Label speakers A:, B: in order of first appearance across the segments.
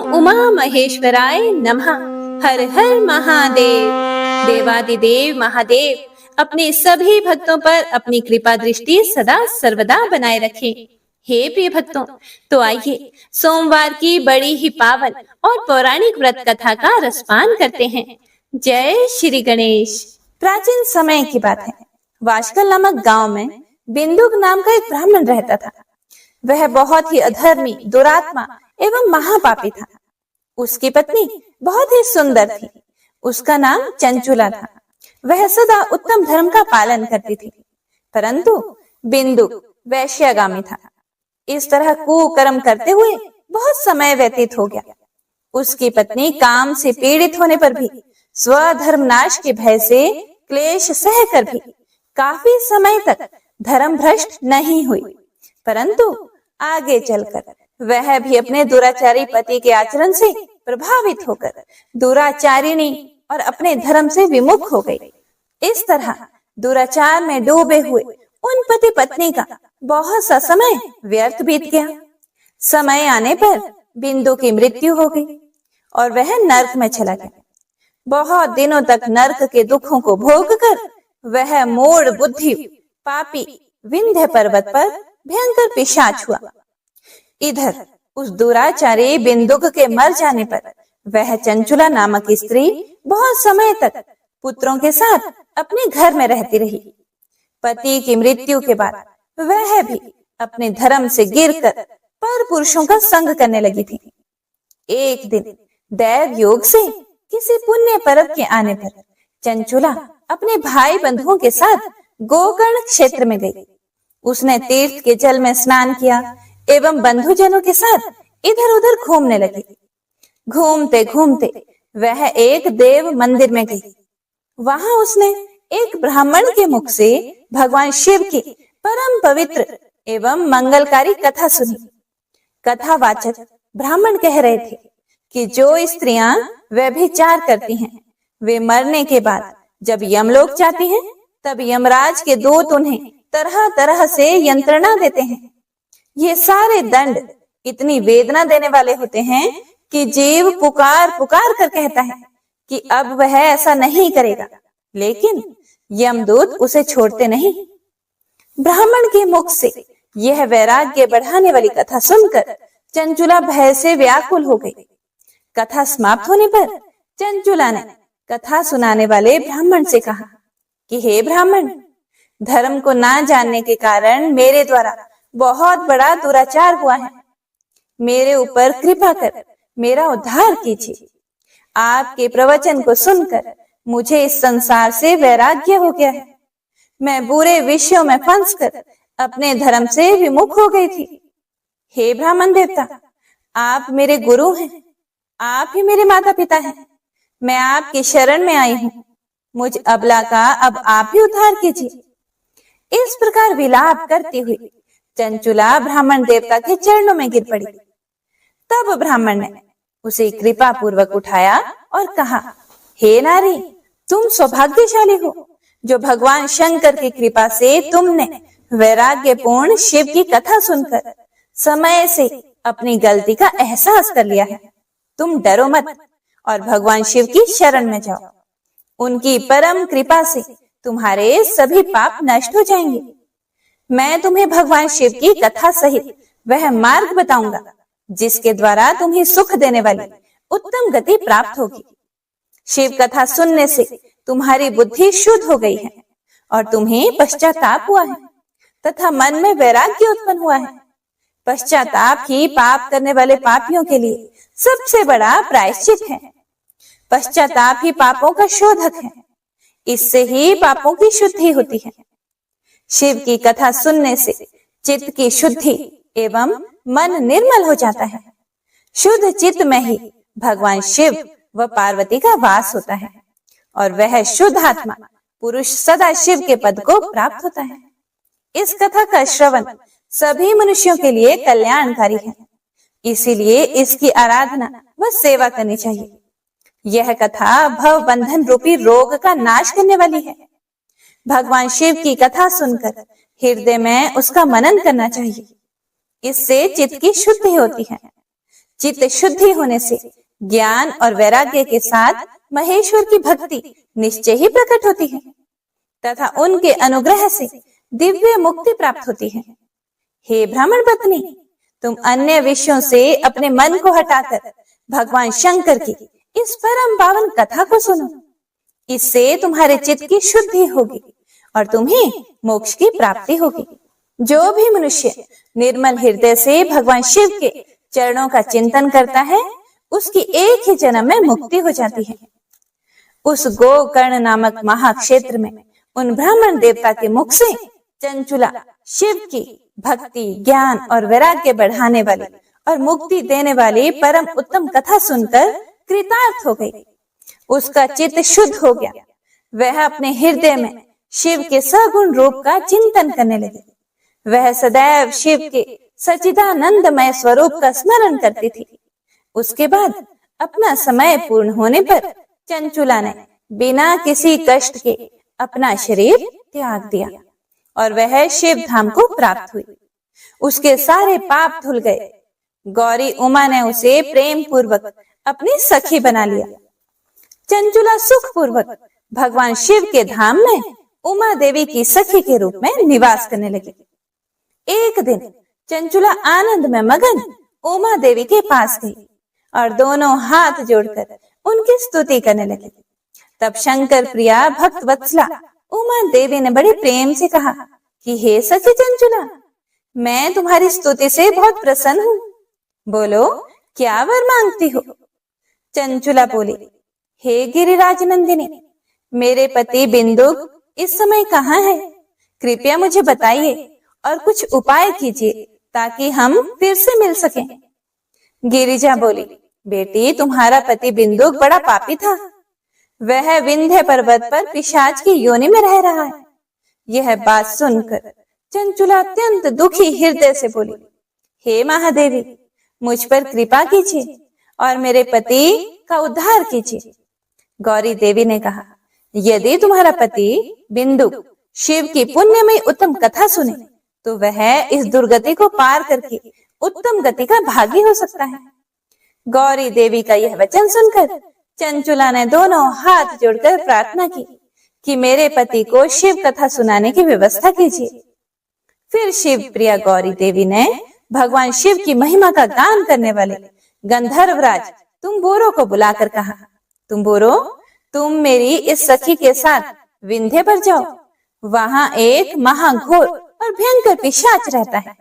A: उमा महेश्वराय नमः। हर हर महादेव। देवादिदेव महादेव अपने सभी भक्तों पर अपनी कृपा दृष्टि सदा सर्वदा बनाए रखें। हे प्रिय भक्तों, तो आइए सोमवार की बड़ी ही पावन और पौराणिक व्रत कथा का रसपान करते हैं। जय श्री गणेश। प्राचीन समय की बात है। वाशकल नामक गांव में बिंदुक नाम का एक ब्राह्मण रहता था। वह बहुत ही अधर्मी, दुरात्मा एवं महापापी था। उसकी पत्नी बहुत ही सुंदर थी। उसका नाम चंचुला था। वह सदा उत्तम धर्म का पालन करती थी, परंतु बिंदुक वैश्यगामी था। इस तरह कुकर्म करते हुए बहुत समय व्यतीत हो गया। उसकी पत्नी काम से पीड़ित होने पर भी, स्वधर्म नाश के भय से क्लेश सहकर भी काफी समय तक धर्म भ्रष्ट नहीं हुई, परंतु आगे चलकर वह भी अपने दुराचारी पति के आचरण से प्रभावित होकर दुराचारिणी और अपने धर्म से विमुख हो गई। इस तरह दुराचार में डूबे हुए उन पति पत्नी का बहुत सा समय व्यर्थ बीत गया। समय आने पर बिंदु की मृत्यु हो गई और वह नर्क में चला गया। बहुत दिनों तक नर्क के दुखों को भोग कर वह मूढ़ बुद्धि पापी विंध्य पर्वत पर भयंकर पिशाच हुआ। इधर उस दुराचारी बिंदुक के मर जाने पर वह चंचुला नामक स्त्री बहुत समय तक पुत्रों के साथ अपने घर में रहती रही। पति की मृत्यु के बाद वह भी अपने धर्म से गिरकर पर पुरुषों का संग करने लगी थी। एक दिन दैव योग से किसी पुण्य पर्व के आने पर चंचुला अपने भाई बंधुओं के साथ गोकर्ण क्षेत्र में गई। उसने तीर्थ के जल में स्नान किया एवं बंधुजनों के साथ इधर उधर घूमने लगी। घूमते घूमते वह एक देव मंदिर में गई। वहां उसने एक ब्राह्मण के मुख से भगवान शिव की परम पवित्र एवं मंगलकारी कथा सुनी। कथावाचक ब्राह्मण कह रहे थे कि जो स्त्रियां व्यभिचार करती हैं, वे मरने के बाद जब यमलोक जाती हैं, तब यमराज के दूत उन्हें तरह तरह से यंत्रणा देते हैं। ये सारे दंड इतनी वेदना देने वाले होते हैं कि जीव पुकार पुकार कर कहता है कि अब वह ऐसा नहीं करेगा, लेकिन यमदूत उसे छोड़ते नहीं। ब्राह्मण के मुख से यह वैराग्य बढ़ाने वाली कथा सुनकर चंचुला भय से व्याकुल हो गई। कथा समाप्त होने पर चंचुला ने कथा सुनाने वाले ब्राह्मण से कहा कि हे ब्राह्मण, धर्म को ना जानने के कारण मेरे द्वारा बहुत बड़ा दुराचार हुआ है। मेरे ऊपर कृपा कर मेरा उद्धार कीजिए। आपके प्रवचन को सुनकर मुझे इस संसार से वैराग्य हो गया है। मैं बुरे विषयों में फंसकर अपने धर्म से विमुख हो गई थी। हे ब्राह्मण देवता, आप मेरे गुरु हैं, आप ही मेरे माता पिता हैं। मैं आपकी शरण में आई हूँ। मुझ अबला का अब आप ही उद्धार कीजिए। इस प्रकार विलाप करती हुई चंचुला ब्राह्मण देवता के चरणों में गिर पड़ी। तब ब्राह्मण ने उसे कृपा पूर्वक उठाया और कहा, हे नारी, तुम सौभाग्यशाली हो जो भगवान शंकर की कृपा से तुमने वैराग्यपूर्ण शिव की कथा सुनकर समय से अपनी गलती का एहसास कर लिया है। तुम डरो मत और भगवान शिव की शरण में जाओ। उनकी परम कृपा से तुम्हारे सभी पाप नष्ट हो जाएंगे। मैं तुम्हें भगवान शिव की कथा सहित वह मार्ग बताऊंगा जिसके द्वारा तुम्हें सुख देने वाली उत्तम गति प्राप्त होगी। शिव कथा सुनने से तुम्हारी बुद्धि शुद्ध हो गई है और तुम्हें पश्चाताप हुआ है तथा मन में वैराग्य उत्पन्न हुआ है। पश्चाताप ही पाप करने वाले पापियों के लिए सबसे बड़ा प्रायश्चित है। पश्चाताप ही पापों का शोधक है। इससे ही पापों की शुद्धि होती है। शिव की कथा सुनने से चित्त की शुद्धि एवं मन निर्मल हो जाता है। शुद्ध चित्त में ही भगवान शिव व पार्वती का वास होता है और वह शुद्ध आत्मा पुरुष सदा शिव के पद को प्राप्त होता है। इस कथा का श्रवण सभी मनुष्यों के लिए कल्याणकारी है, इसीलिए इसकी आराधना व सेवा करनी चाहिए। यह कथा भव बंधन रूपी रोग का नाश करने वाली है। भगवान शिव की कथा सुनकर हृदय में उसका मनन करना चाहिए। इससे चित्त की शुद्धि होती है। चित्त शुद्धि होने से ज्ञान और वैराग्य के साथ महेश्वर की भक्ति निश्चय ही प्रकट होती है तथा उनके अनुग्रह से दिव्य मुक्ति प्राप्त होती है। हे ब्राह्मण पत्नी, तुम अन्य विषयों से अपने मन को हटाकर भगवान शंकर की इस परम पावन कथा को सुनो। इससे तुम्हारे चित्त की शुद्धि होगी और तुम्हें मोक्ष की प्राप्ति होगी। जो भी मनुष्य निर्मल हृदय से भगवान शिव के चरणों का चिंतन करता है, उसकी एक ही जन्म में मुक्ति हो जाती है। उस गोकर्ण नामक महाक्षेत्र में उन ब्राह्मण देवता के मुख से चंचुला शिव की भक्ति, ज्ञान और वैराग्य बढ़ाने वाली और मुक्ति देने वाली परम उत्तम कथा सुनकर कृतार्थ हो गई। उसका चित्त शुद्ध हो गया। वह अपने हृदय में शिव के सगुण रूप का चिंतन करने लगी। वह सदैव शिव के सच्चिदानंदमय स्वरूप का स्मरण करती थी। उसके बाद अपना समय पूर्ण होने पर चंचुला ने बिना किसी कष्ट के अपना शरीर त्याग दिया और वह शिव धाम को प्राप्त हुई। उसके सारे पाप धुल गए। गौरी उमा ने उसे प्रेम पूर्वक अपनी सखी बना लिया। चंचुला सुख पूर्वक भगवान शिव के धाम में उमा देवी की सखी के रूप में निवास करने लगी। एक दिन चंचुला आनंद में मगन उमा देवी के पास गई और दोनों हाथ जोड़कर उनकी स्तुति करने लगी। तब शंकर प्रिया भक्त वत्सला उमा देवी ने बड़े प्रेम से कहा कि हे सखी चंचुला, मैं तुम्हारी स्तुति से बहुत प्रसन्न हूँ। बोलो, क्या वर मांगती हो? चंचुला बोली, हे गिरिराज नंदिनी, मेरे पति बिंदुक इस समय कहाँ है? कृपया मुझे बताइए और कुछ उपाय कीजिए ताकि हम फिर से मिल सकें। गिरिजा बोली, बेटी, तुम्हारा पति बिंदुक बड़ा पापी था। वह विंध्य पर्वत पर पिशाच की योनि में रह रहा है। यह बात सुनकर चंचुला अत्यंत दुखी हृदय से बोली, हे महादेवी, मुझ पर कृपा कीजिए और मेरे पति का उद्धार कीजिए। गौरी देवी ने कहा, यदि तुम्हारा पति बिंदुक शिव की पुण्यमयी उत्तम कथा सुने तो वह इस दुर्गति को पार करके उत्तम गति का भागी हो सकता है। गौरी देवी का यह वचन सुनकर चंचुला ने दोनों हाथ जोड़कर प्रार्थना की कि मेरे पति को शिव कथा सुनाने की व्यवस्था कीजिए। फिर शिव प्रिया गौरी देवी ने भगवान शिव की महिमा का गान करने वाले गंधर्वराज तुम्बोरो को बुलाकर कहा, तुम्बोरो, तुम मेरी इस सखी के साथ विंध्य पर जाओ। वहां एक महाघोर और भयंकर पिशाच रहता है।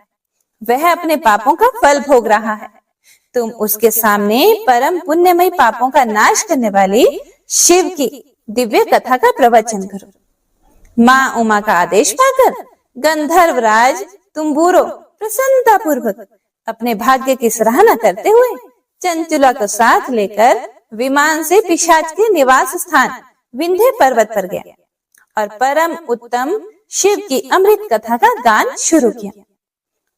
A: वह अपने पापों का फल भोग रहा है। तुम उसके सामने परम पुण्यमयी पापों का नाश करने वाली शिव की दिव्य कथा का प्रवचन करो। माँ उमा का आदेश पाकर गंधर्वराज तुम्बुरो प्रसन्नता पूर्वक अपने भाग्य की सराहना करते हुए चंचुला को साथ लेकर विमान से पिशाच के निवास स्थान विंध्य पर्वत पर गया और परम उत्तम शिव की अमृत कथा का गान शुरू किया।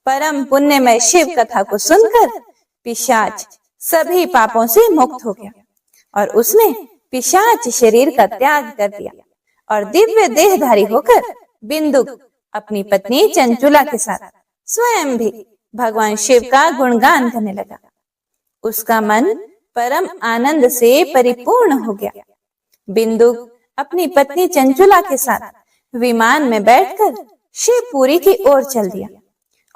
A: परम पुण्यमय शिव कथा को सुनकर पिशाच सभी पापों से मुक्त हो गया और उसने पिशाच शरीर का त्याग कर दिया और दिव्य देहधारी होकर बिंदुक अपनी पत्नी चंचुला के साथ स्वयं भी भगवान शिव का गुणगान करने लगा। उसका मन परम आनंद से परिपूर्ण हो गया। बिंदुक अपनी पत्नी चंचुला के साथ विमान में बैठकर शिवपुरी की ओर चल दिया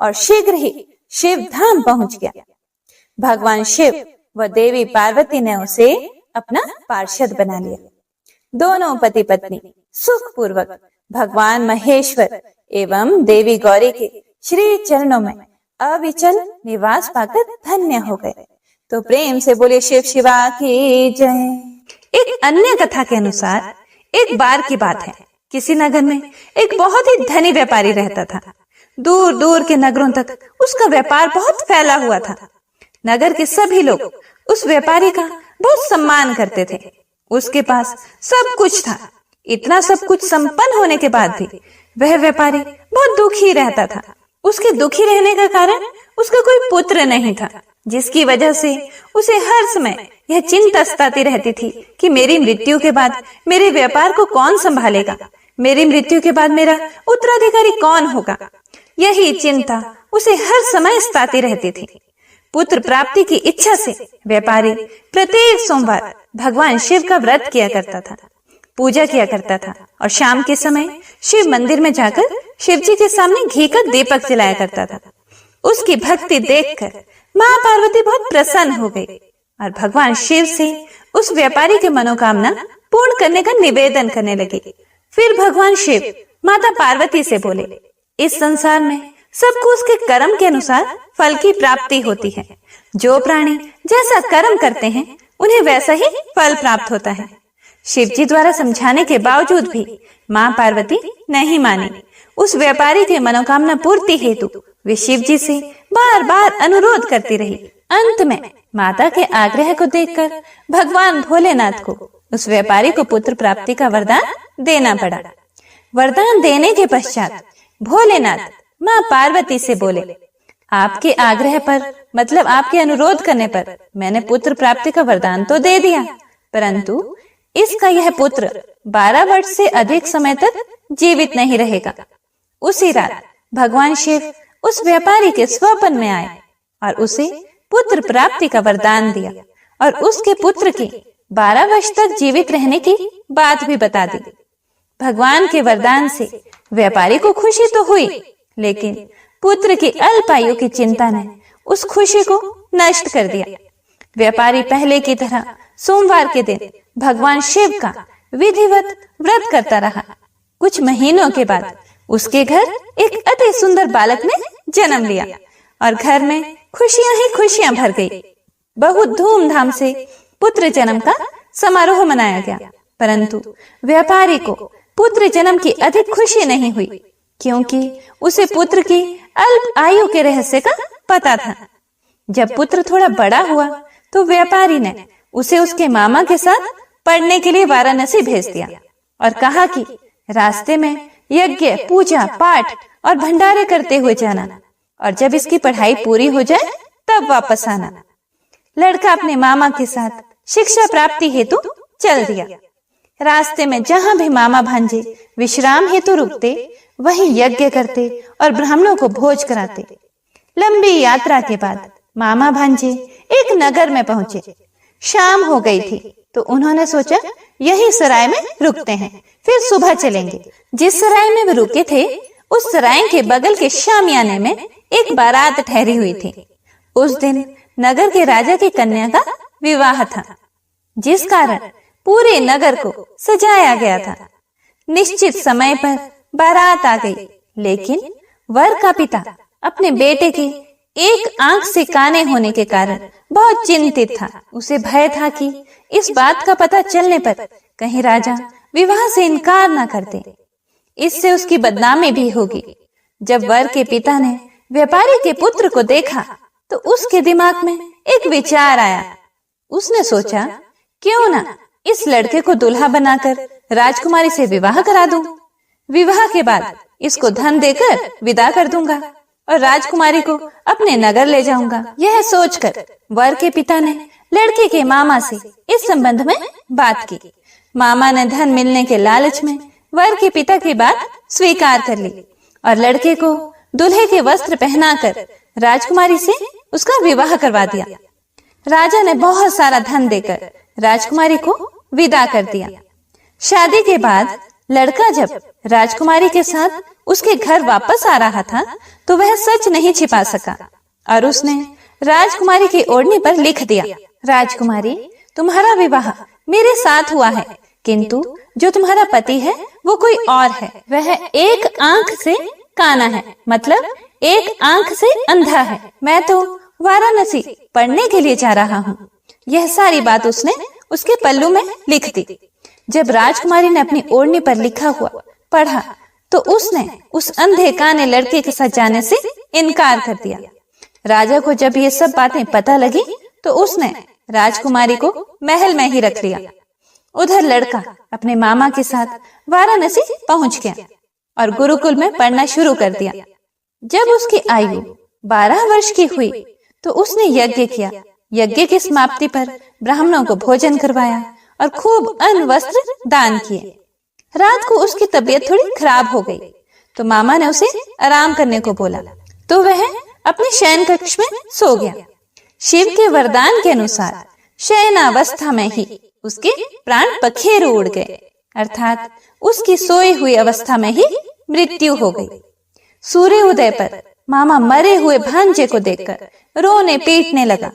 A: और शीघ्र ही शिव धाम पहुंच गया। भगवान शिव व देवी पार्वती ने उसे अपना पार्षद बना लिया। दोनों पति पत्नी सुख पूर्वक भगवान महेश्वर एवं देवी गौरी के श्री चरणों में अविचल निवास पाकर धन्य हो गए। तो प्रेम से बोले शिव शिवा की जय। एक अन्य कथा के अनुसार एक बार की बात है, किसी नगर में एक बहुत ही धनी व्यापारी रहता था। दूर दूर के नगरों तक उसका व्यापार बहुत फैला हुआ था। नगर के सभी लोग उस व्यापारी का बहुत सम्मान करते थे। उसके पास सब कुछ था। इतना सब कुछ संपन्न होने के बाद भी वह व्यापारी बहुत दुखी रहता था। उसके दुखी रहने का कारण उसका कोई पुत्र नहीं था, जिसकी वजह से उसे हर समय यह चिंता सताती रहती थी कि मेरी मृत्यु के बाद मेरे व्यापार को कौन संभालेगा, मेरी मृत्यु के बाद मेरा उत्तराधिकारी कौन होगा। यही चिंता उसे हर समय सताती रहती थी। पुत्र प्राप्ति की इच्छा से व्यापारी प्रत्येक सोमवार भगवान शिव का व्रत किया करता था, पूजा किया करता था और शाम के समय शिव मंदिर में जाकर शिव जी के सामने घी का दीपक जलाया करता था। उसकी भक्ति देखकर माँ पार्वती बहुत प्रसन्न हो गई और भगवान शिव से उस व्यापारी की मनोकामना पूर्ण करने का निवेदन करने लगे। फिर भगवान शिव माता पार्वती से बोले, इस संसार में सबको उसके कर्म के अनुसार फल की प्राप्ति होती है। जो प्राणी जैसा कर्म करते हैं उन्हें वैसा ही फल प्राप्त होता है। शिव जी द्वारा समझाने के बावजूद भी माँ पार्वती नहीं मानी। उस व्यापारी के मनोकामना पूर्ति हेतु वे शिव जी से बार बार अनुरोध करती रही। अंत में माता के आग्रह को देखकर भगवान भोलेनाथ को उस व्यापारी को पुत्र प्राप्ति का वरदान देना पड़ा। वरदान देने के पश्चात भोलेनाथ माँ पार्वती से बोले, आपके आग्रह पर मतलब आपके अनुरोध करने पर मैंने पुत्र प्राप्ति का वरदान तो दे दिया, परंतु इसका यह पुत्र 12 वर्ष से अधिक समय तक जीवित नहीं रहेगा। उसी रात भगवान शिव उस व्यापारी के स्वप्न में आए और उसे पुत्र प्राप्ति का वरदान दिया और उसके पुत्र के 12 वर्ष तक जीवित रहने की बात भी बता दी। भगवान के वरदान से व्यापारी को खुशी तो हुई, लेकिन पुत्र की अल्पायु की चिंता ने उस खुशी को नष्ट कर दिया। व्यापारी पहले की तरह सोमवार के दिन भगवान शिव का विधिवत व्रत करता रहा। कुछ महीनों के बाद उसके घर एक अति सुंदर बालक ने जन्म लिया और घर में खुशियां ही खुशियां भर गई। बहुत धूमधाम से पुत्र जन्म का समारोह मनाया गया, परंतु व्यापारी को पुत्र जन्म की अधिक खुशी नहीं हुई, क्योंकि उसे पुत्र की अल्प आयु के रहस्य का पता था। जब पुत्र थोड़ा बड़ा हुआ तो व्यापारी ने उसे उसके मामा के साथ पढ़ने के लिए वाराणसी भेज दिया और कहा कि रास्ते में यज्ञ, पूजा, पाठ और भंडारे करते हुए जाना और जब इसकी पढ़ाई पूरी हो जाए तब वापस आना। लड़का अपने मामा के साथ शिक्षा प्राप्ति हेतु चल दिया। रास्ते में जहां भी मामा भांजे विश्राम हेतु रुकते, वहीं यज्ञ करते और ब्राह्मणों को भोज कराते। लंबी यात्रा के बाद मामा भांजे एक नगर में पहुंचे। शाम हो गई थी तो उन्होंने सोचा यही सराय में रुकते हैं, फिर सुबह चलेंगे। जिस सराय में वे रुके थे उस सराय के बगल के शामियाने में एक बारात ठहरी हुई थी। उस दिन नगर के राजा की कन्या का विवाह था, जिस कारण पूरे नगर को सजाया गया था। निश्चित समय पर बारात आ गई, लेकिन वर का पिता अपने बेटे के एक आंख से काने होने के कारण बहुत चिंतित था। उसे भय था कि इस बात का पता चलने पर कहीं राजा विवाह से इनकार न कर दे, इससे उसकी बदनामी भी होगी। जब वर के पिता ने व्यापारी के पुत्र को देखा तो उसके दिमाग में एक विचार आया। उसने सोचा, क्यों ना इस लड़के को दूल्हा बनाकर राजकुमारी से विवाह करा दूं। विवाह के बाद इसको धन देकर विदा कर दूंगा और राजकुमारी को अपने नगर ले जाऊंगा। यह सोचकर वर के पिता ने लड़के के मामा से इस संबंध में बात की। मामा ने धन मिलने के लालच में वर के पिता की बात स्वीकार कर ली और लड़के को दूल्हे के वस्त्र पहनाकर राजकुमारी से उसका विवाह करवा दिया। राजा ने बहुत सारा धन देकर राजकुमारी को विदा कर दिया। शादी के बाद लड़का जब राजकुमारी के साथ उसके घर वापस आ रहा था तो वह सच नहीं छिपा सका और उसने राजकुमारी की ओढ़नी पर लिख दिया, राजकुमारी, तुम्हारा विवाह मेरे साथ हुआ है, किंतु जो तुम्हारा पति है वो कोई और है। वह एक आंख से काना है, मतलब एक आंख से अंधा है। मैं तो वाराणसी पढ़ने के लिए जा रहा हूँ। यह सारी बात उसने उसके पल्लू में लिख दी। जब राजकुमारी ने अपनी ओढ़नी पर लिखा हुआ पढ़ा तो उसने उस अंधे काने लड़के के साथ जाने से इनकार कर दिया। राजा को जब ये सब बातें पता लगी तो उसने राजकुमारी को महल में ही रख लिया। उधर लड़का अपने मामा के साथ वाराणसी पहुंच गया और गुरुकुल में पढ़ना शुरू कर दिया। जब उसकी आयु 12 वर्ष की हुई तो उसने यज्ञ किया। यज्ञ की समाप्ति पर ब्राह्मणों को भोजन करवाया और खूब अन्न वस्त्र दान किए। रात को उसकी तबीयत थोड़ी खराब हो गई तो मामा ने उसे आराम करने को बोला तो वह अपने शयन कक्ष में सो गया। शिव के वरदान के अनुसार शयनावस्था में ही उसके प्राण पखेरु उड़ गए, अर्थात उसकी सोई हुई अवस्था में ही मृत्यु हो गई। सूर्य उदय पर मामा मरे हुए भांजे को देखकर रोने पीटने लगा।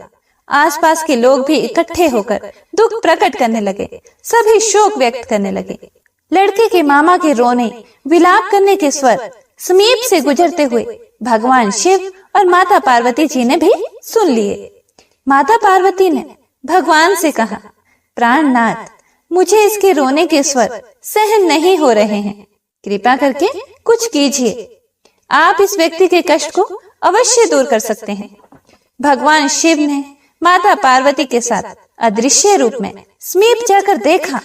A: आसपास के लोग भी इकट्ठे होकर दुख प्रकट करने लगे, सभी शोक व्यक्त करने लगे। लड़के के मामा के रोने विलाप करने के स्वर समीप से गुजरते हुए भगवान शिव और माता पार्वती जी ने भी सुन लिए। माता पार्वती ने भगवान से कहा, प्राणनाथ, मुझे इसके रोने के स्वर सहन नहीं हो रहे हैं, कृपा करके कुछ कीजिए। आप इस व्यक्ति के कष्ट को अवश्य दूर कर सकते हैं। भगवान शिव ने माता पार्वती के साथ अदृश्य रूप में समीप जाकर देखा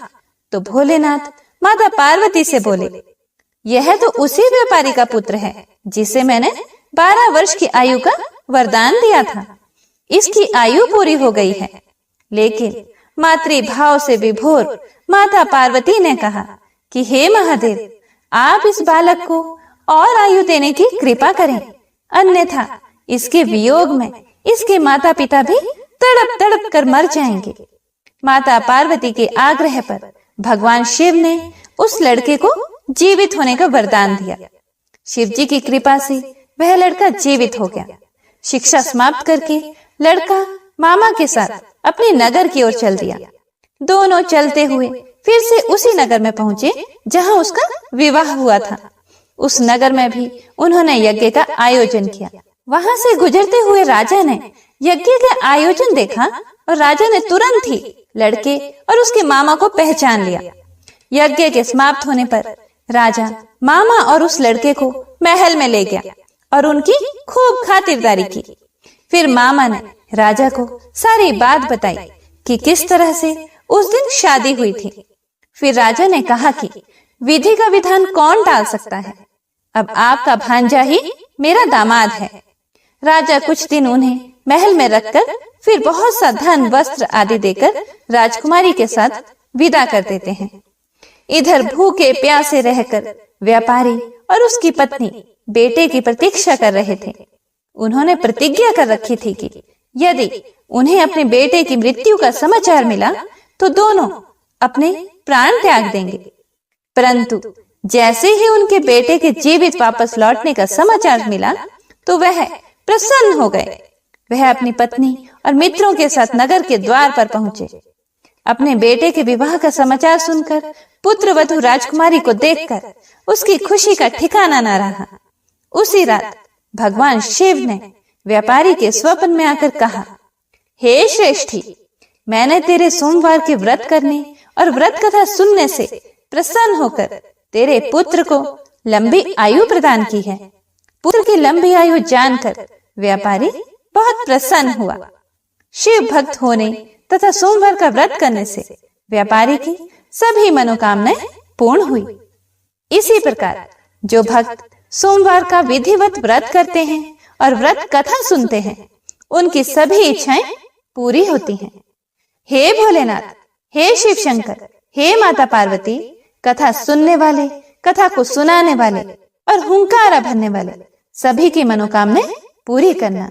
A: तो भोलेनाथ माता पार्वती से बोले, यह तो उसी व्यापारी का पुत्र है जिसे मैंने 12 वर्ष की आयु का वरदान दिया था। इसकी आयु पूरी हो गई है। लेकिन मातृभाव से विभोर माता पार्वती ने कहा कि हे महादेव, आप इस बालक को और आयु देने की कृपा करें, अन्यथा इसके वियोग में इसके माता पिता भी तड़प तड़प कर मर जाएंगे। माता पार्वती के आग्रह पर भगवान शिव ने उस लड़के को जीवित होने का वरदान दिया। शिव जी की कृपा से वह लड़का जीवित हो गया। शिक्षा समाप्त करके लड़का मामा के साथ अपने नगर की ओर चल दिया। दोनों चलते हुए फिर से उसी नगर में पहुंचे जहां उसका विवाह हुआ था। उस नगर में भी उन्होंने यज्ञ का आयोजन किया। वहां से गुजरते हुए राजा ने यज्ञ का आयोजन देखा और राजा ने तुरंत ही लड़के और उसके मामा को पहचान लिया। यज्ञ के समाप्त होने पर राजा मामा और उस लड़के को महल में ले गया और उनकी खूब खातिरदारी की। फिर मामा ने राजा को सारी बात बताई कि किस तरह से उस दिन शादी हुई थी। फिर राजा ने कहा कि विधि का विधान कौन टाल सकता है, अब आपका भांजा ही मेरा दामाद है। राजा कुछ दिन उन्हें महल में रखकर फिर बहुत सा धन वस्त्र आदि देकर राजकुमारी के साथ विदा कर देते हैं। इधर भूखे प्यासे रहकर व्यापारी और उसकी पत्नी बेटे की प्रतीक्षा कर रहे थे। उन्होंने प्रतिज्ञा कर रखी थी कि यदि उन्हें अपने बेटे की मृत्यु का समाचार मिला तो दोनों अपने प्राण त्याग देंगे। परंतु जैसे ही उनके बेटे के जीवित वापस लौटने का समाचार मिला तो वह प्रसन्न हो गए। वह अपनी पत्नी और मित्रों के साथ नगर के द्वार पर पहुंचे। अपने बेटे के विवाह का समाचार सुनकर पुत्र वधू राजकुमारी को देखकर उसकी खुशी का ठिकाना न रहा। उसी रात भगवान शिव ने व्यापारी के स्वप्न में आकर कहा, हे श्रेष्ठी, मैंने तेरे सोमवार के व्रत करने और व्रत कथा सुनने से प्रसन्न होकर तेरे पुत्र को लंबी आयु प्रदान की है। पुत्र की लंबी आयु जानकर व्यापारी बहुत प्रसन्न हुआ। शिव भक्त होने तथा सोमवार का व्रत करने से व्यापारी की सभी मनोकामनाएं पूर्ण हुई। इसी प्रकार जो भक्त सोमवार का विधिवत व्रत करते हैं और व्रत कथा सुनते हैं, उनकी सभी इच्छाएं पूरी होती हैं। हे भोलेनाथ, हे शिव शंकर, हे माता पार्वती, कथा सुनने वाले, कथा को सुनाने वाले और हुंकारा भरने वाले सभी की मनोकामनाएं पूरी करना।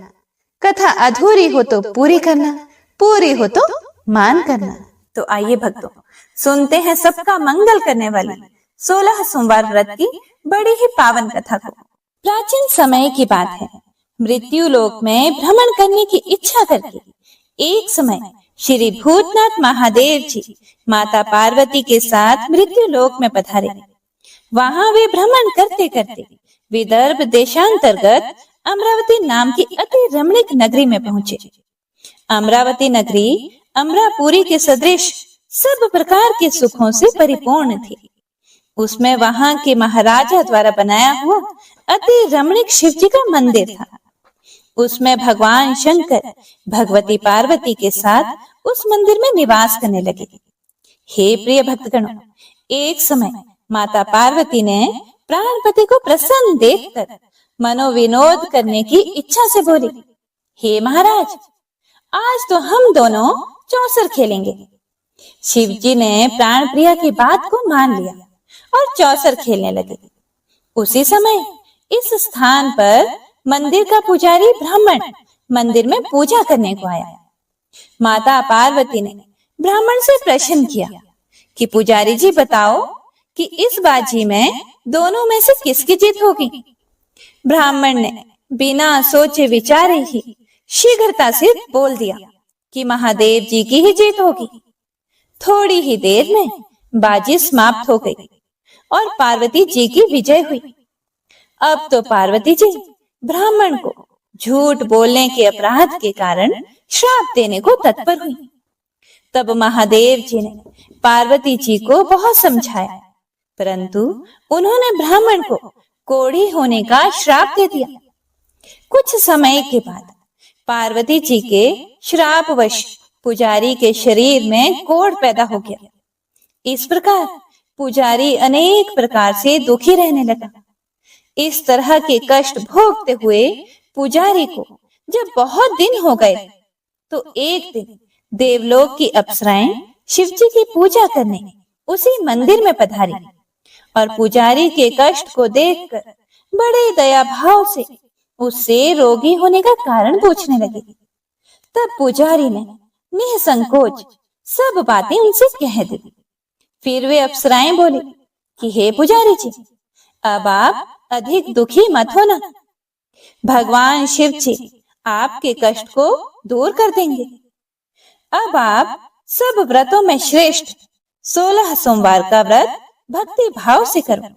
A: कथा अधूरी हो तो पूरी करना, पूरी हो तो मान करना। तो आइए भक्तों, सुनते हैं सबका मंगल करने वाली 16 सोमवार व्रत की बड़ी ही पावन कथा को। प्राचीन समय की बात है। मृत्यु लोक में भ्रमण करने की इच्छा करके एक समय श्री भूतनाथ महादेव जी माता पार्वती के साथ मृत्यु लोक में पधारे। वहां वे भ्रमण करते करते विदर्भ देशांतर्गत अमरावती नाम की अति रमणीक नगरी में पहुंचे। अमरावती नगरी अमरापुरी के सदृश सब प्रकार के सुखों से परिपूर्ण थी। उसमें वहां के महाराजा द्वारा बनाया हुआ अति रमणीक शिव जी का मंदिर था। उसमें भगवान शंकर भगवती पार्वती के साथ उस मंदिर में निवास करने लगे। हे प्रिय भक्तगणों, एक समय माता पार्वती ने प्राणपति को प्रसन्न देखकर मनोविनोद करने की इच्छा से बोली, हे महाराज, आज तो हम दोनों चौसर खेलेंगे। शिव जी ने प्राण प्रिया की बात को मान लिया और चौसर खेलने लगे। उसी समय इस स्थान पर मंदिर का पुजारी ब्राह्मण मंदिर में पूजा करने को आया। माता पार्वती ने ब्राह्मण से प्रश्न किया कि पुजारी जी बताओ कि इस बाजी में दोनों में से किसकी जीत होगी। ब्राह्मण ने बिना सोचे विचारे ही शीघ्रता से बोल दिया कि महादेव जी की ही जीत होगी। थोड़ी ही देर में बाजी समाप्त हो गई और पार्वती जी की विजय हुई। अब तो पार्वती जी ब्राह्मण को झूठ बोलने के अपराध के कारण श्राप देने को तत्पर हुई। तब महादेव जी ने पार्वती जी को बहुत समझाया, परंतु उन्होंने ब्राह्मण को कोढ़ी होने का श्राप दे दिया। कुछ समय के बाद पार्वती जी के श्रापवश पुजारी के शरीर में कोढ़ पैदा हो गया। इस प्रकार पुजारी अनेक प्रकार से दुखी रहने लगा। इस तरह के कष्ट भोगते हुए पुजारी को जब बहुत दिन हो गए तो एक दिन देवलोक की अप्सराएं शिवजी की पूजा करने उसी मंदिर में पधारी और पुजारी के कष्ट को देखकर बड़े दया भाव से उससे रोगी होने का कारण पूछने लगे। तब पुजारी ने निसंकोच सब बातें उनसे कह दी। फिर वे अप्सराएं बोली कि हे पुजारी जी, अब आप अधिक दुखी मत होना। भगवान शिव जी आपके कष्ट को दूर कर देंगे। अब आप सब व्रतों में श्रेष्ठ 16 सोमवार का व्रत भक्ति भाव से करो।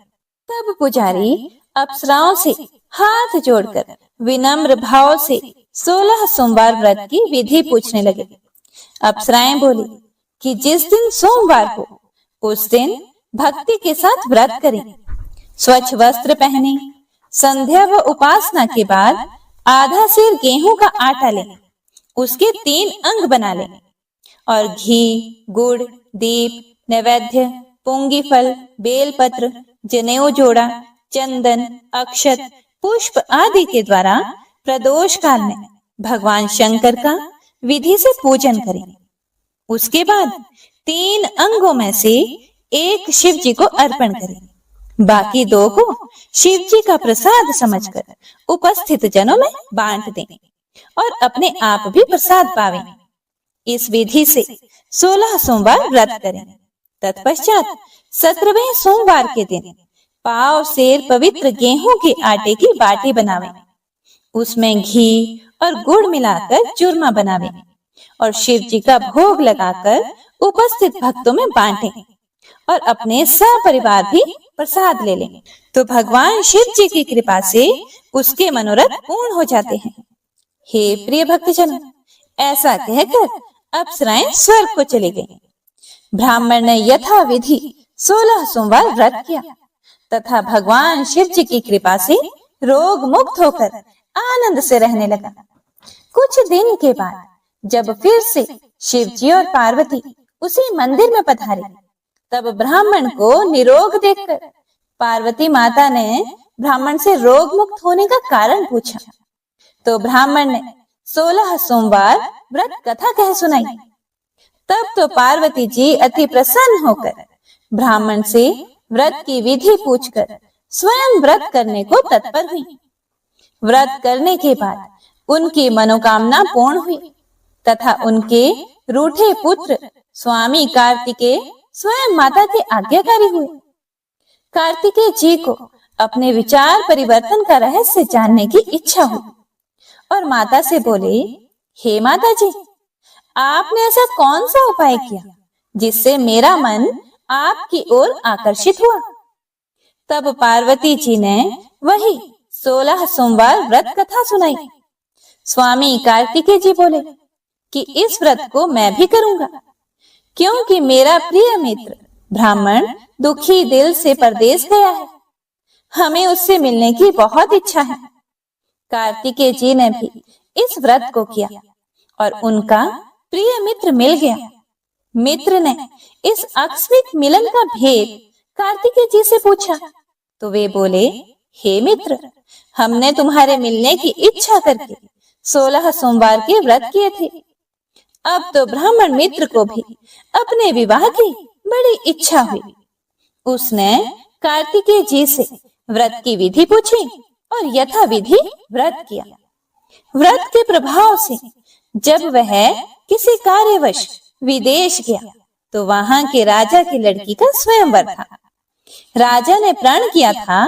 A: तब पुजारी अप्सराओं से हाथ जोड़कर विनम्र भाव से 16 सोमवार व्रत की विधि पूछने लगे। अप्सराएं बोली कि जिस दिन सोमवार हो उस दिन भक्ति के साथ व्रत करें, स्वच्छ वस्त्र पहने, संध्या व उपासना के बाद आधा सेर गेहूं का आटा लें, उसके 3 अंग बना लें और घी, गुड़, दीप, नैवेद्य, पुंगी फल, बेलपत्र, जनेऊ जोड़ा, चंदन, अक्षत, पुष्प आदि के द्वारा प्रदोष काल में भगवान शंकर का विधि से पूजन करें। उसके बाद 3 अंगों में से एक शिव जी को अर्पण करें, बाकी 2 को शिव जी का प्रसाद समझकर उपस्थित जनों में बांट दें और अपने आप भी प्रसाद पावें। इस विधि से 16 सोमवार व्रत करें। तत्पश्चात 17वें सोमवार के दिन पाव सेर पवित्र गेहूं के आटे की बाटी बनावें, उसमें घी और गुड़ मिलाकर चूरमा बनावें और शिव जी का भोग लगाकर उपस्थित भक्तों में बांटें और अपने सपरिवार भी प्रसाद ले लें। तो भगवान शिव जी की कृपा से उसके मनोरथ पूर्ण हो जाते हैं। हे प्रिय भक्तजनों, ऐसा कहकर अप्सराएं स्वर्ग को चली गईं। ब्राह्मण ने यथा विधि 16 सोमवार व्रत किया तथा भगवान शिव जी की कृपा से रोग मुक्त होकर आनंद से रहने लगा। कुछ दिन के बाद जब फिर से शिव जी और पार्वती उसी मंदिर में पधारे, तब ब्राह्मण को निरोग देखकर पार्वती माता ने ब्राह्मण से रोग मुक्त होने का कारण पूछा। तो ब्राह्मण ने 16 सोमवार व्रत कथा कह सुनाई। तब तो पार्वती जी अति प्रसन्न होकर ब्राह्मण से व्रत की विधि पूछकर स्वयं व्रत करने को तत्पर हुई। व्रत करने के बाद उनकी मनोकामना पूर्ण हुई तथा उनके रूठे पुत्र स्वामी कार्तिकेय स्वयं माता के आज्ञाकारी हुए। कार्तिकेय जी को अपने विचार परिवर्तन का रहस्य जानने की इच्छा हुई और माता से बोले, हे माता जी, आपने ऐसा कौन सा उपाय किया जिससे मेरा मन आपकी ओर आकर्षित हुआ। तब पार्वती जी ने वही 16 सोमवार व्रत कथा सुनाई। स्वामी कार्तिकेय जी बोले कि इस व्रत को मैं भी करूंगा, क्योंकि मेरा प्रिय मित्र ब्राह्मण दुखी दिल से परदेश गया है, हमें उससे मिलने की बहुत इच्छा है। कार्तिकेय जी ने भी इस व्रत को किया और उनका प्रिय मित्र मिल गया। मित्र ने इस आकस्मिक मिलन का भेद कार्तिकेय जी से पूछा तो वे बोले, हे मित्र, हमने तुम्हारे मिलने की इच्छा करके 16 सोमवार के व्रत किए थे। अब तो ब्राह्मण मित्र को भी अपने विवाह की बड़ी इच्छा हुई। उसने कार्तिकेय जी से व्रत की विधि पूछी और यथा विधि व्रत किया। व्रत के प्रभाव से जब वह किसी कार्यवश विदेश गया तो वहां के राजा की लड़की का स्वयंवर था। राजा ने प्रण किया था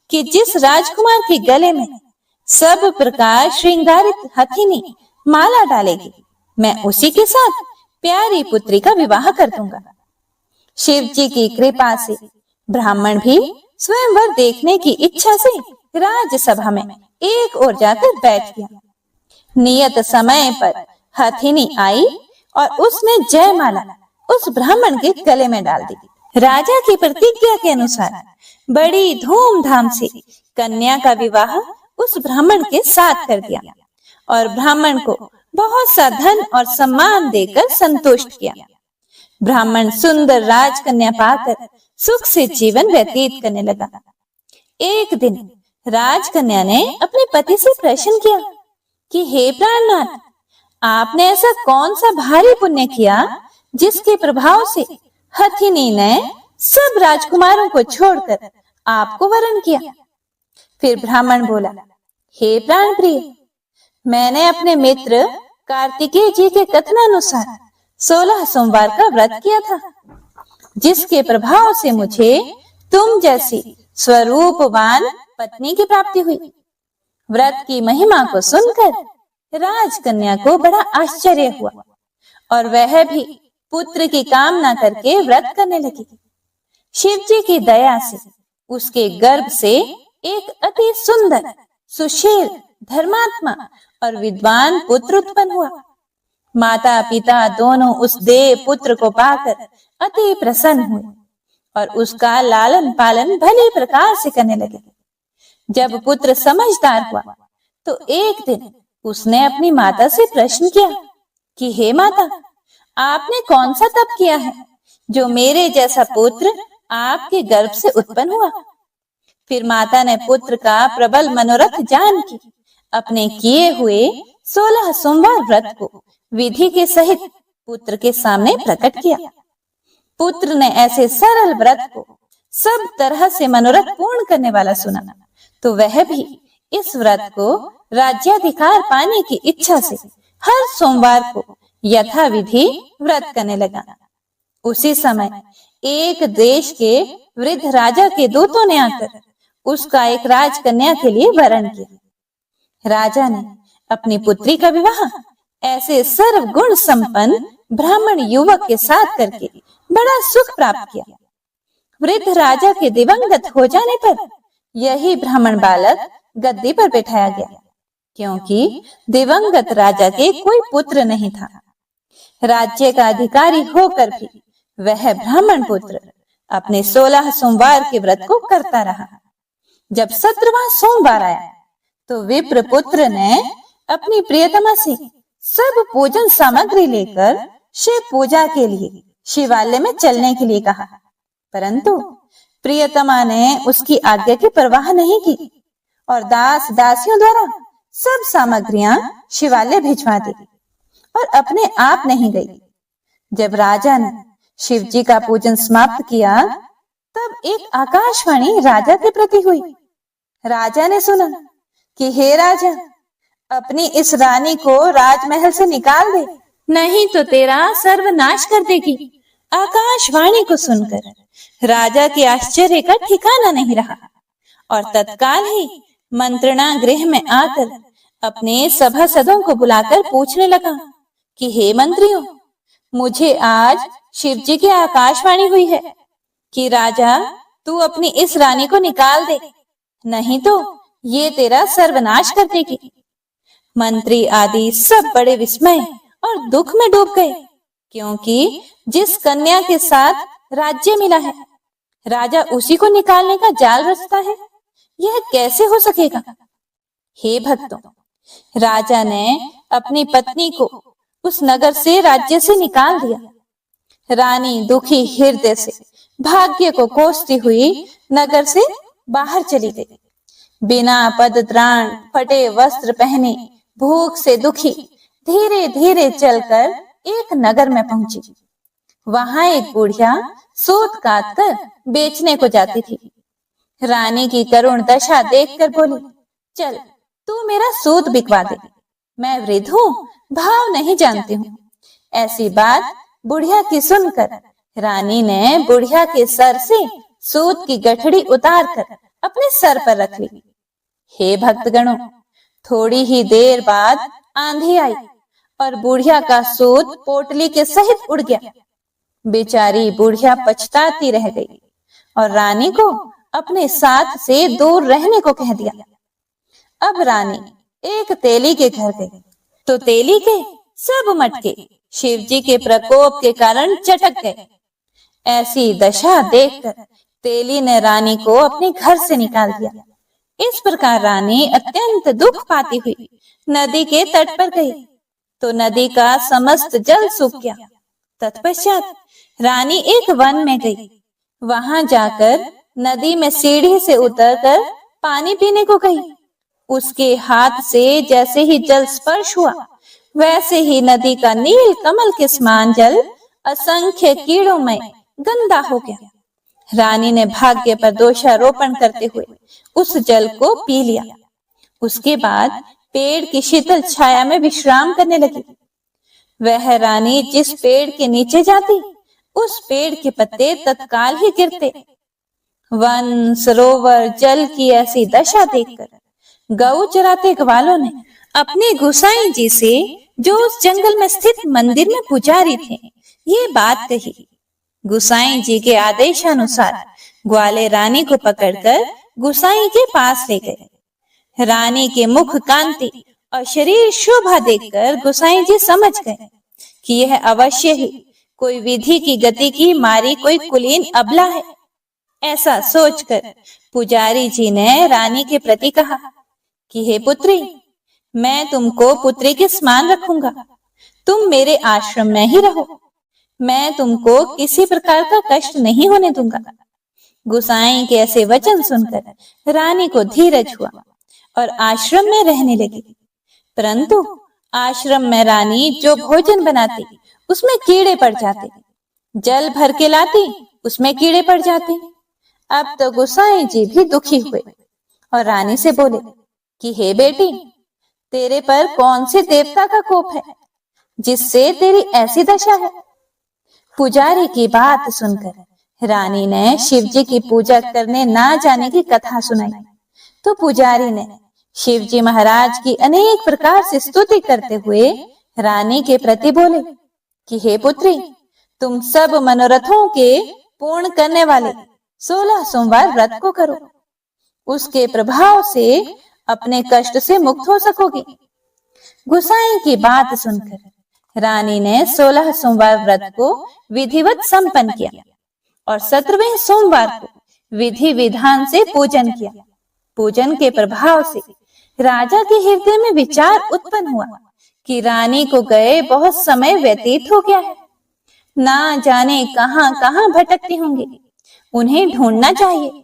A: कि जिस राजकुमार के गले में सब प्रकार श्रृंगारित हथिनी माला डालेगी, मैं उसी के साथ प्यारी पुत्री का विवाह कर दूंगा। शिव जी की कृपा से ब्राह्मण भी स्वयंवर देखने की इच्छा से राजसभा में एक ओर जाकर बैठ गया। नियत समय पर हथिनी आई और उसने जयमाला उस ब्राह्मण के गले में डाल दी। राजा की प्रतिज्ञा के अनुसार बड़ी धूमधाम से कन्या का विवाह उस ब्राह्मण के साथ कर दिया और ब्राह्मण को बहुत सा धन और सम्मान देकर संतुष्ट किया। ब्राह्मण सुंदर राजकन्या पाकर सुख से जीवन व्यतीत करने लगा। एक दिन राजकन्या ने अपने पति से प्रश्न किया कि हे प्राणनाथ, आपने ऐसा कौन सा भारी पुण्य किया जिसके प्रभाव से हथिनी ने सब राजकुमारों को छोड़कर आपको वरण किया। फिर ब्राह्मण बोला, हे प्राण प्रिय, मैंने अपने मित्र कार्तिकेय जी के कथनानुसार 16 सोमवार का व्रत किया था, जिसके प्रभाव से मुझे तुम जैसी स्वरूपवान पत्नी की प्राप्ति हुई। व्रत की महिमा को सुनकर राजकन्या को बड़ा आश्चर्य हुआ और वह भी पुत्र की कामना करके व्रत करने लगी। शिव जी की दया से उसके गर्भ से एक अति सुंदर, सुशील, धर्मात्मा और विद्वान पुत्र उत्पन्न हुआ। माता पिता दोनों उस देव पुत्र को पाकर अति प्रसन्न हुए और उसका लालन पालन भली प्रकार से करने लगे। जब पुत्र समझदार हुआ तो एक दिन उसने अपनी माता से प्रश्न किया कि हे माता, आपने कौन सा तप किया है जो मेरे जैसा पुत्र आपके गर्भ से उत्पन्न हुआ। फिर माता ने पुत्र का प्रबल मनोरथ जान के अपने किए हुए 16 सोमवार व्रत को विधि के सहित पुत्र के सामने प्रकट किया। पुत्र ने ऐसे सरल व्रत को सब तरह से मनोरथ पूर्ण करने वाला सुना तो वह भी इस व्रत को राज्याधिकार पाने की इच्छा से हर सोमवार को यथा विधि व्रत करने लगा। उसी समय एक देश के वृद्ध राजा के दूतों ने आकर उसका एक राजकन्या के लिए वरण किया। राजा ने अपनी पुत्री का विवाह ऐसे सर्वगुण संपन्न ब्राह्मण युवक के साथ करके बड़ा सुख प्राप्त किया। वृद्ध राजा के दिवंगत हो जाने पर यही ब्राह्मण बालक गद्दी पर बैठाया गया, क्योंकि दिवंगत राजा के कोई पुत्र नहीं था। राज्य का अधिकारी होकर भी वह ब्राह्मण पुत्र अपने 16 सोमवार के व्रत को करता रहा। जब 17वां सोमवार आया तो विप्र पुत्र ने अपनी प्रियतमा से सब पूजन सामग्री लेकर शिव पूजा के लिए शिवालय में चलने के लिए कहा, परंतु प्रियतमा ने उसकी आज्ञा की परवाह नहीं की और दास दासियों द्वारा सब सामग्रियां शिवालय भिजवा दी और अपने आप नहीं गई। जब राजा ने शिव जी का पूजन समाप्त किया तब एक आकाशवाणी राजा के प्रति हुई। राजा ने सुना कि हे राजा, अपनी इस रानी को राजमहल से निकाल दे, नहीं तो तेरा सर्वनाश कर देगी। आकाशवाणी को सुनकर राजा के आश्चर्य का ठिकाना नहीं रहा और तत्काल ही मंत्रणा गृह में आकर अपने सभासदों को बुलाकर पूछने लगा कि हे मंत्रियों, मुझे आज शिव जी की आकाशवाणी हुई है कि राजा तू अपनी इस रानी को निकाल दे, नहीं तो ये तेरा सर्वनाश कर देगी। मंत्री आदि सब बड़े विस्मय और दुख में डूब गए, क्योंकि जिस कन्या के साथ राज्य मिला है राजा उसी को निकालने का जाल रचता है, यह कैसे हो सकेगा। हे भक्तों, राजा ने अपनी पत्नी को उस नगर से राज्य से निकाल दिया। रानी दुखी हृदय से भाग्य को कोसती हुई नगर से बाहर चली गई। बिना पद त्राण, फटे वस्त्र पहने, भूख से दुखी धीरे धीरे चलकर एक नगर में पहुंची। वहां एक बुढ़िया सूत काट कर बेचने को जाती थी। रानी की करुण दशा देखकर बोली, चल तू मेरा सूत बिकवा दे। मैं वृद्ध हूँ, भाव नहीं जानती हूँ। ऐसी बात बुढ़िया की सुनकर रानी ने बुढ़िया के सर से सूत की गठड़ी उतारकर अपने सर पर रख ली। हे भक्तगणों, थोड़ी ही देर बाद आंधी आई और बुढ़िया का सूत पोटली के सहित उड़ गया। बेचारी बुढ़िया पछताती रह गई और रानी को अपने साथ से दूर रहने को कह दिया। अब रानी एक तेली के घर गई तो तेली के सब मटके शिव जी के प्रकोप के कारण चटक गए। ऐसी दशा देखकर तेली ने रानी को अपने घर से निकाल दिया। इस प्रकार रानी अत्यंत दुख पाती हुई नदी के तट पर गई तो नदी का समस्त जल सूख गया। तत्पश्चात रानी एक वन में गई। वहां जाकर नदी में सीढ़ी से उतरकर पानी पीने को गई। उसके हाथ से जैसे ही जल स्पर्श हुआ, वैसे ही नदी का नील कमल के समान जल असंख्य कीड़ों में गंदा हो गया। रानी ने भाग्य पर दोषारोपण करते हुए उस जल को पी लिया। उसके बाद पेड़ की शीतल छाया में विश्राम करने लगी। वह रानी जिस पेड़ के नीचे जाती, उस पेड़ के पत्ते तत्काल ही गिरते। वन, सरोवर, जल की ऐसी दशा देखकर गौ चराते ग्वालों ने अपने गोसाई जी से, जो उस जंगल में स्थित मंदिर में पुजारी थे, ये बात कही। गोसाई जी के आदेशानुसार ग्वाले रानी को पकड़कर गोसाई के पास ले गए। रानी के मुख कांति और शरीर शोभा देखकर गोसाई जी समझ गए कि यह अवश्य ही कोई विधि की गति की मारी कोई कुलीन अबला है। ऐसा सोचकर पुजारी जी ने रानी के प्रति कहा कि हे पुत्री, मैं तुमको पुत्री के समान रखूंगा। तुम मेरे आश्रम में ही रहो। मैं तुमको किसी प्रकार का कष्ट नहीं होने दूंगा। गोसाई के ऐसे वचन सुनकर रानी को धीरज हुआ और आश्रम में रहने लगी। परंतु आश्रम में रानी जो भोजन बनाती, उसमें कीड़े पड़ जाते। जल भर के लाती, उसमें कीड़े पड़ जाते। अब तो गोसाई जी भी दुखी हुए और रानी से बोले कि हे बेटी, तेरे पर कौन से देवता का कोप है जिससे तेरी ऐसी दशा है? पुजारी की बात सुनकर रानी ने शिव जी की पूजा करने ना जाने की कथा सुनाई तो पुजारी ने शिव जी महाराज की अनेक प्रकार से स्तुति करते हुए रानी के प्रति बोले कि हे पुत्री, तुम सब मनोरथों के पूर्ण करने वाले 16 सोमवार व्रत को करो। उसके प्रभाव से अपने कष्ट से मुक्त हो सकोगी। गोसाई की बात सुनकर रानी ने 16 सोमवार व्रत को विधिवत संपन्न किया और 17वें सोमवार को विधि विधान से पूजन किया। पूजन के प्रभाव से राजा के हृदय में विचार उत्पन्न हुआ कि रानी को गए बहुत समय व्यतीत हो गया है, ना जाने कहां कहां भटकती होंगी, उन्हें ढूंढना चाहिए।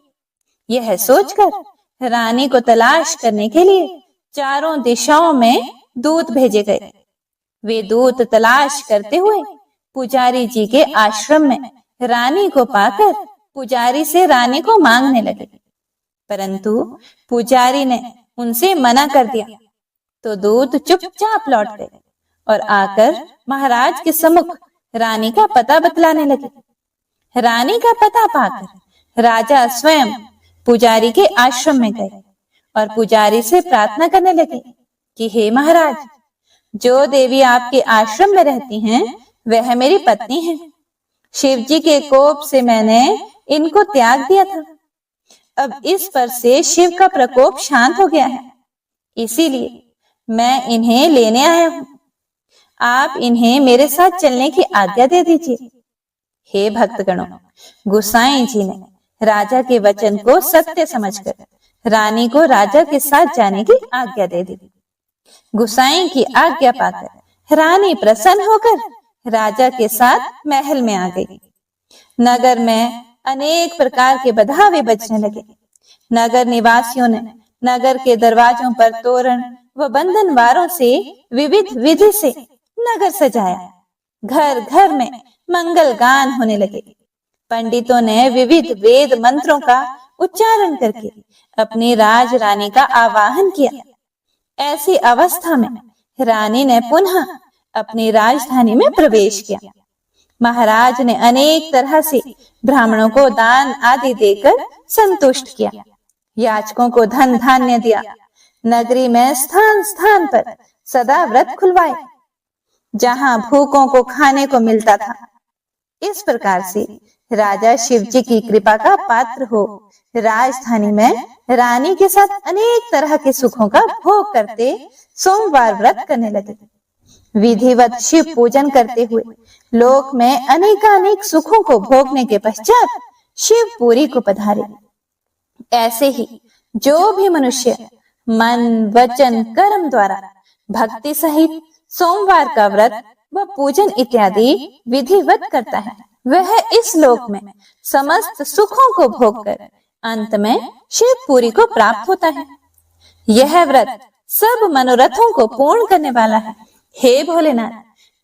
A: यह सोचकर रानी को तलाश करने के लिए चारों दिशाओं में दूत भेजे गए। वे दूत तलाश करते हुए पुजारी जी के आश्रम में रानी को पाकर पुजारी से रानी को मांगने लगे। परंतु पुजारी ने उनसे मना कर दिया तो दूत चुपचाप लौट गए और आकर महाराज के सम्मुख रानी का पता बतलाने लगे। रानी का पता पाकर राजा स्वयं पुजारी के आश्रम में गए और पुजारी से प्रार्थना करने लगे कि हे महाराज, जो देवी आपके आश्रम में रहती हैं, वह मेरी पत्नी है। शिव जी के कोप से मैंने इनको त्याग दिया था। अब इस पर से शिव का प्रकोप शांत हो गया है, इसीलिए मैं इन्हें लेने आया हूँ। आप इन्हें मेरे साथ चलने की आज्ञा दे दीजिए। हे भक्तगणों, गोसाई जी ने राजा के वचन को सत्य समझकर रानी को राजा के साथ जाने की आज्ञा दे दी। गोसाई की आज्ञा पाकर रानी प्रसन्न होकर राजा के साथ महल में आ गई। नगर में अनेक प्रकार के बधावे बजने लगे। नगर निवासियों ने नगर के दरवाजों पर तोरण व बंधनवारों से विविध विधि से नगर सजाया। घर घर में मंगल गान होने लगे। पंडितों ने विविध वेद मंत्रों का उच्चारण करके अपनी राज रानी का आवाहन किया। ऐसी अवस्था में रानी ने पुनः अपनी राजधानी में प्रवेश किया। महाराज ने अनेक तरह से ब्राह्मणों को दान आदि देकर संतुष्ट किया। याचकों को धन धान्य दिया। नगरी में स्थान स्थान पर सदा व्रत खुलवाए, जहां भूखों को खाने को मिलता था। इस प्रकार से राजा शिव जी की कृपा का पात्र हो राजधानी में रानी के साथ अनेक तरह के सुखों का भोग करते सोमवार व्रत करने लगे। विधिवत शिव पूजन करते हुए लोक में अनेकानेक सुखों को भोगने के पश्चात शिवपुरी को पधारे। ऐसे ही जो भी मनुष्य मन वचन कर्म द्वारा भक्ति सहित सोमवार का व्रत व पूजन इत्यादि विधिवत करता है, वह इस लोक में समस्त सुखों को भोगकर अंत में शिवपुरी को प्राप्त होता है। यह व्रत सब मनोरथों को पूर्ण करने वाला है। हे भोलेनाथ,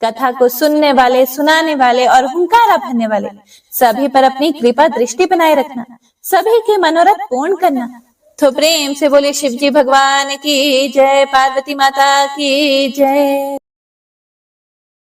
A: कथा को सुनने वाले, सुनाने वाले और हुंकारा भरने वाले सभी पर अपनी कृपा दृष्टि बनाए रखना, सभी के मनोरथ पूर्ण करना। तो प्रेम से बोले शिव जी भगवान की जय, पार्वती माता की जय।